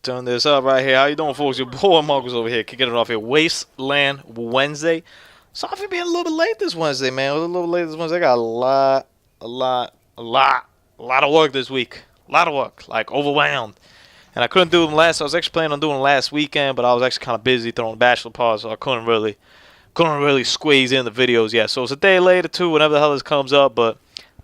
Turn this up right here. How you doing, folks? Your boy Marcos over here, kicking it off here. Wasteland Wednesday. Sorry for being a little bit late this Wednesday, man. I was a little late this Wednesday. I got a lot of work this week. A lot of work, like overwhelmed. And I couldn't do them last. I was actually planning on doing them last weekend, but I was actually kind of busy throwing a bachelor party, so I couldn't really squeeze in the videos yet. So it's a day later too, whenever the hell this comes up. But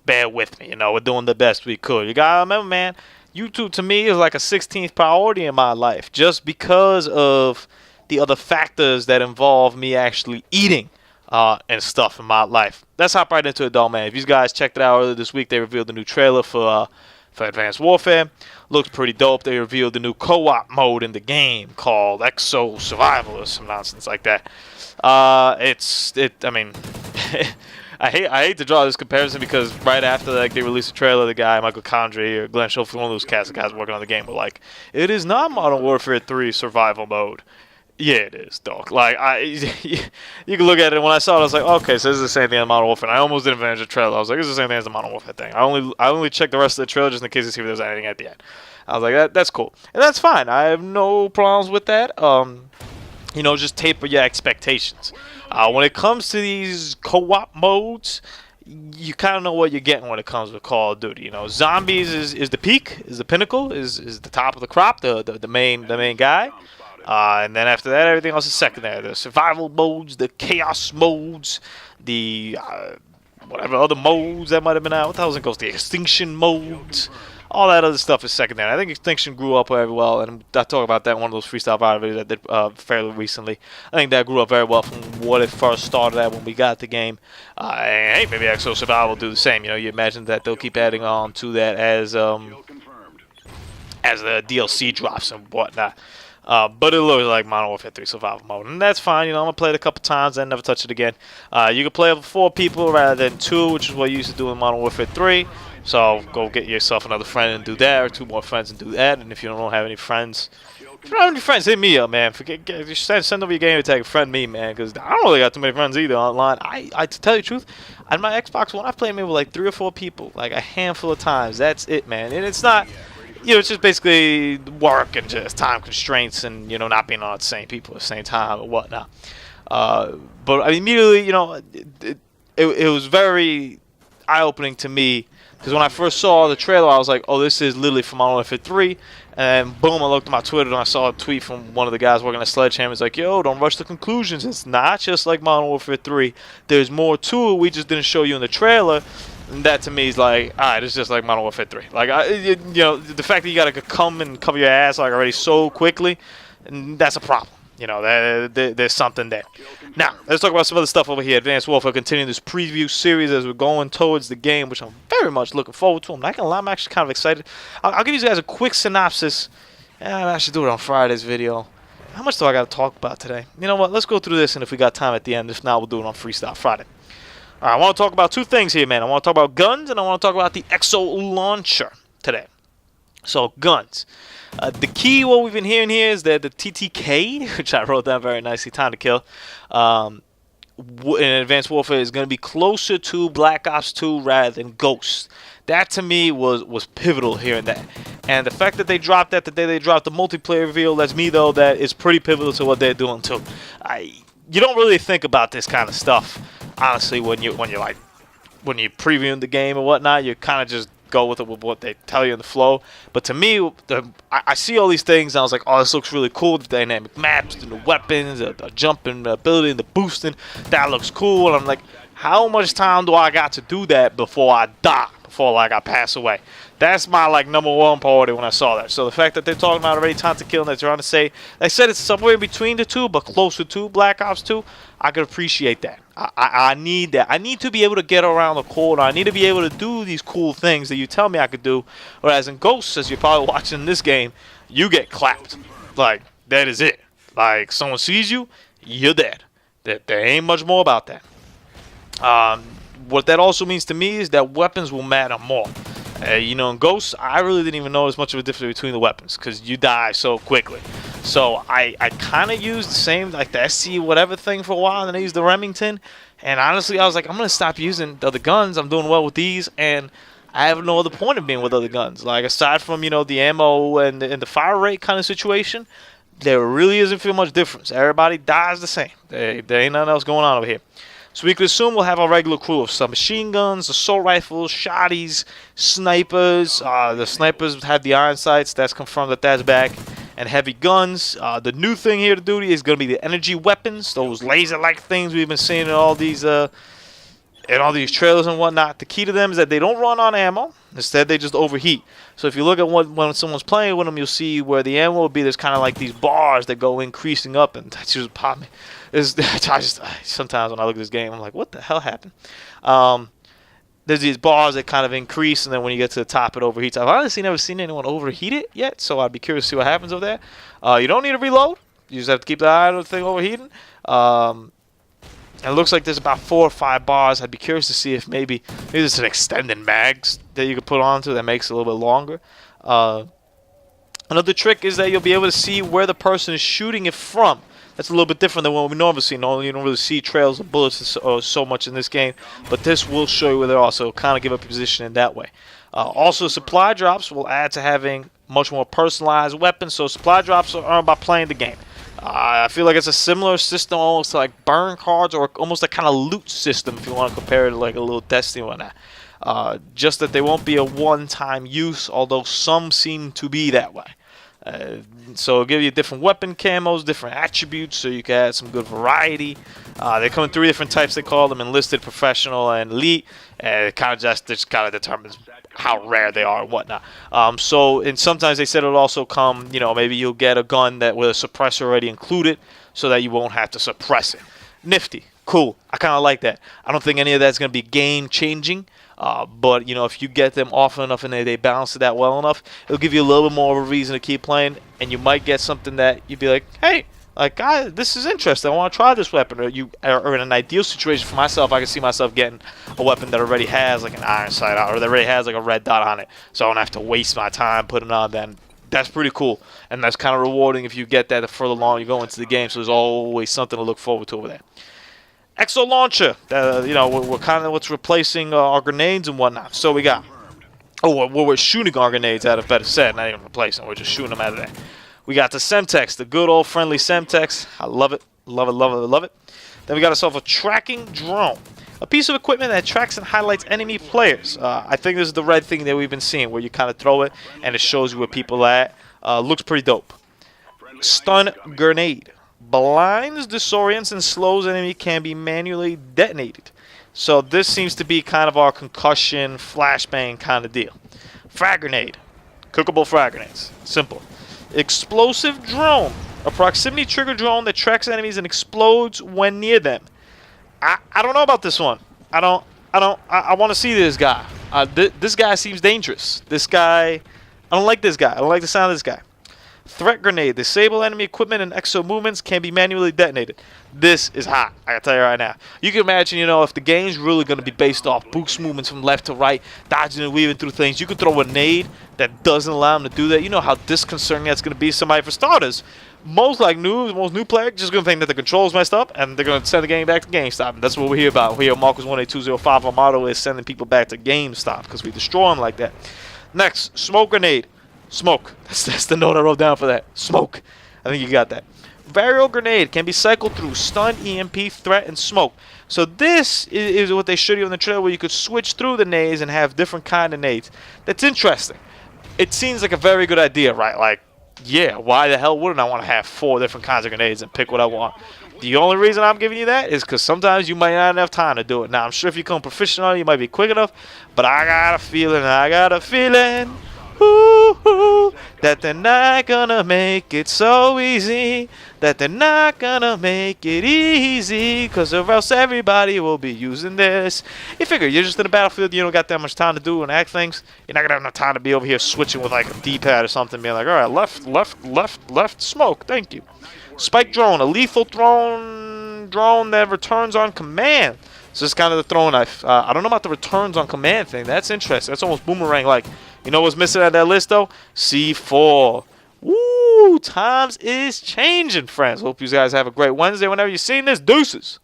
bear with me, we're doing the best we could. You gotta remember, man. YouTube to me is like a 16th priority in my life just because of the other factors that involve me actually eating and stuff in my life. Let's hop right into it, though, man. If you guys checked it out earlier this week, they revealed the new trailer for Advanced Warfare. Looks pretty dope. They revealed the new co-op mode in the game called Exo Survival or some nonsense like that. I mean, I hate to draw this comparison because right after they released the trailer, the guy Michael Condrey or Glenn Schofield, one of those cast of guys working on the game, were like, "It is not Modern Warfare 3 survival mode." Yeah, it is, dog. Like you can look at it. When I saw it, I was like, "Okay, so this is the same thing as Modern Warfare." And I almost didn't finish the trailer. I was like, "This is the same thing as the Modern Warfare thing." I only checked the rest of the trailer just in case to see if there's anything at the end. I was like, "That's cool," and that's fine. I have no problems with that. Just taper your expectations. When it comes to these co-op modes, you kind of know what you're getting when it comes with Call of Duty. Zombies is the peak, is the pinnacle, is the top of the crop, the main guy. And then after that, everything else is secondary. The survival modes, the chaos modes, the whatever other modes that might have been out. What the hell is it called? The extinction modes. All that other stuff is secondary. I think Extinction grew up very well, and I talked about that in one of those freestyle videos that did fairly recently. I think that grew up very well from what it first started at when we got the game. And hey, maybe Exo Survival will do the same. You imagine that they'll keep adding on to that as the DLC drops and whatnot. But it looks like Modern Warfare 3 survival mode, and that's fine. I'm gonna play it a couple times and never touch it again. You can play it with 4 people rather than 2, which is what you used to do in Modern Warfare 3. So go get yourself another friend and do that, or 2 more friends and do that. And if you don't have any friends, hit me up, man. Send over your gamer tag, friend me, man, because I don't really got too many friends either online. To tell you the truth, on my Xbox One, I've played maybe with like 3 or 4 people, like a handful of times. That's it, man. And it's not, it's just basically work and just time constraints and not being on the same people at the same time or whatnot. But immediately, it was very eye-opening to me. Because when I first saw the trailer, I was like, oh, this is literally from Modern Warfare 3. And boom, I looked at my Twitter and I saw a tweet from one of the guys working at Sledgehammer. It's like, yo, don't rush to conclusions. It's not just like Modern Warfare 3. There's more to it. We just didn't show you in the trailer. And that to me is like, all right, it's just like Modern Warfare 3. Like, the fact that you got to come and cover your ass like already so quickly, and that's a problem. There's something there. Now, let's talk about some other stuff over here. Advanced Warfare continuing this preview series as we're going towards the game, which I'm very much looking forward to. I'm not going to lie, I'm actually kind of excited. I'll give you guys a quick synopsis. I should do it on Friday's video. How much do I got to talk about today? You know what? Let's go through this, and if we got time at the end, if not, we'll do it on Freestyle Friday. All right, I want to talk about 2 things here, man. I want to talk about guns, and I want to talk about the Exo launcher today. So, guns. The key, what we've been hearing here is that the TTK, which I wrote down very nicely, time to kill, in Advanced Warfare is going to be closer to Black Ops 2 rather than Ghost. That to me was pivotal here and that. And the fact that they dropped that the day they dropped the multiplayer reveal lets me know that it's pretty pivotal to what they're doing too. You don't really think about this kind of stuff, honestly, when you're previewing the game or whatnot. You kind of just go with it with what they tell you in the flow. But to me, I see all these things and I was like, oh, this looks really cool. The dynamic maps, the weapons, the jumping ability, the boosting, that looks cool. And I'm like, how much time do I got to do that before I die, before I pass away? That's my #1 priority when I saw that. So the fact that they're talking about already time to kill and they're trying to say, they said it's somewhere in between the 2, but closer to Black Ops 2, I could appreciate that. I need that. I need to be able to get around the corner. I need to be able to do these cool things that you tell me I could do. Whereas in Ghosts, as you're probably watching in this game, you get clapped. Like, that is it. Like, someone sees you, you're dead. There ain't much more about that. What that also means to me is that weapons will matter more. In Ghosts, I really didn't even notice much of a difference between the weapons because you die so quickly. So I kind of used the same, like the SC whatever thing for a while, and then I used the Remington. And honestly, I was like, I'm going to stop using the other guns. I'm doing well with these. And I have no other point of being with other guns. Like, aside from, the ammo and the fire rate kind of situation, there really isn't feel much difference. Everybody dies the same. There ain't nothing else going on over here. So we can assume we'll have our regular crew of submachine guns, assault rifles, shotties, snipers. The snipers have the iron sights. That's confirmed that that's back. And heavy guns. The new thing here to duty is going to be the energy weapons. Those laser-like things we've been seeing in all these trailers and whatnot. The key to them is that they don't run on ammo. Instead, they just overheat. So if you look at when someone's playing with them, you'll see where the ammo will be. There's kind of like these bars that go increasing up, and that just pop me. Sometimes when I look at this game, I'm like, what the hell happened? There's these bars that kind of increase, and then when you get to the top, it overheats. I've honestly never seen anyone overheat it yet, so I'd be curious to see what happens over there. You don't need to reload. You just have to keep the eye on the thing overheating. It looks like there's about 4 or 5 bars. I'd be curious to see if maybe there's an extended mags that you could put onto that makes it a little bit longer. Another trick is that you'll be able to see where the person is shooting it from. That's a little bit different than what we normally see. Normally, you don't really see trails of bullets so much in this game, but this will show you where they are, so kind of give up your position in that way. Also, supply drops will add to having much more personalized weapons, so supply drops are earned by playing the game. I feel like it's a similar system almost to like burn cards, or almost a kind of loot system if you want to compare it to like a little Destiny or that. Just that they won't be a one-time use, although some seem to be that way. So it'll give you different weapon camos, different attributes, so you can add some good variety. They come in 3 different types. They call them enlisted, professional, and elite. It kind of just determines how rare they are and whatnot. And sometimes they said it'll also come, maybe you'll get a gun that with a suppressor already included, so that you won't have to suppress it. Nifty, cool. I kind of like that. I don't think any of that's going to be game changing. But, if you get them often enough and they balance it out well enough, it'll give you a little bit more of a reason to keep playing, and you might get something that you'd be like, hey, guys, this is interesting. I want to try this weapon. Or in an ideal situation for myself, I can see myself getting a weapon that already has like an iron sight on, or that already has like a red dot on it, so I don't have to waste my time putting it on. Then that's pretty cool, and that's kind of rewarding if you get that the further along you go into the game. So there's always something to look forward to over there. Exo launcher, we're kind of what's replacing our grenades and whatnot. So we got, we're shooting our grenades out of, better said, not even replacing. We're just shooting them out of there. We got the Semtex, the good old friendly Semtex. I love it, love it, love it, love it. Then we got ourselves a tracking drone, a piece of equipment that tracks and highlights enemy players. I think this is the red thing that we've been seeing, where you kind of throw it and it shows you where people are at. Looks pretty dope. Stun grenade. Blinds, disorients, and slows enemy can be manually detonated. So this seems to be kind of our concussion, flashbang kind of deal. Frag grenade. Cookable frag grenades. Simple. Explosive drone. A proximity trigger drone that tracks enemies and explodes when near them. I don't know about this one. I want to see this guy. This guy seems dangerous. This guy, I don't like this guy. I don't like the sound of this guy. Threat grenade. Disable enemy equipment and exo movements can be manually detonated. This is hot. I can tell you right now. You can imagine, if the game's really going to be based off boost movements from left to right, dodging and weaving through things, you could throw a nade that doesn't allow them to do that. You know how disconcerting that's going to be. Somebody, for starters, most new players just going to think that the controls messed up, and they're going to send the game back to GameStop. And that's what we're here about. We're here at Marcos18205. Our motto is sending people back to GameStop because we destroy them like that. Next, smoke grenade. Smoke. That's the note I wrote down for that. Smoke. I think you got that. Varial grenade can be cycled through stun, EMP, threat, and smoke. So this is what they showed you on the trailer, where you could switch through the nades and have different kind of nades. That's interesting. It seems like a very good idea, right? Like, yeah, why the hell wouldn't I want to have 4 different kinds of grenades and pick what I want? The only reason I'm giving you that is because sometimes you might not have time to do it. Now, I'm sure if you become professional on it, you might be quick enough, but I got a feeling, that they're not gonna make it so easy, that they're not gonna make it easy, because or else everybody will be using this. You figure, you're just in the battlefield, you don't got that much time to do and act things, you're not gonna have enough time to be over here switching with like a D-pad or something, being like, alright, left, left, left, left, smoke, thank you. Spike drone, a lethal drone that returns on command. So it's kind of the throwing knife. I don't know about the returns on command thing. That's interesting. That's almost boomerang-like. You know what's missing out that list, though? C4. Woo! Times is changing, friends. Hope you guys have a great Wednesday. Whenever you're seeing this, deuces.